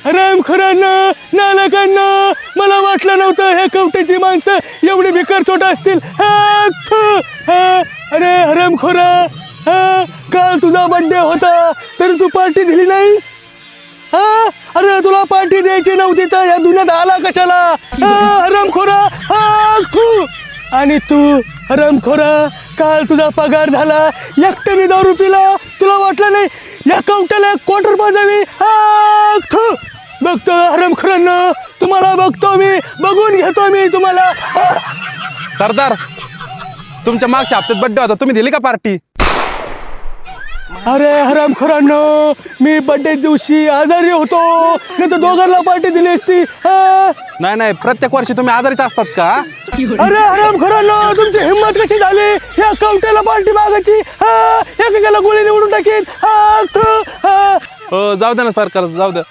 हरामखोरांना, नालायकांना, मला वाटलं नव्हतं ह्या कवट्याची माणसं एवढी भिकारचोट असतील. अरे हरामखोरा, काल तुझा बर्थडे होता तरी तू पार्टी दिली नाहीस. अरे तुला पार्टी द्यायची नव्हती तर या दुनियात आला कशाला? हरामखोरा. आणि तू हरामखोरा, काल तुझा पगार झाला, एकट्याने दारू पिला, तुला वाटलं नाही या कवट्याला क्वार्टर पाजावी. बघतो हरामखोरांना, तुम्हाला बघतो मी, बघून घेतो मी तुम्हाला. सरदार, तुमच्या मागच्या हप्त्यात बर्थडे होता, तुम्ही दिली का पार्टी? अरे हरामखोरांनो, मी बर्थडे दिवशी आजारी होतो, नाही तर दोघांना पार्टी दिली असती. नाही, प्रत्येक वर्षी तुम्ही आजारीच असतात का? अरे हरामखोरांनो, तुमची हिंमत कशी झाली या कवट्याला पार्टी मागायची? एकेकाला गोळी निवडून टाकेन. हो, जाऊ द्या ना सरकार, जाऊ द्या.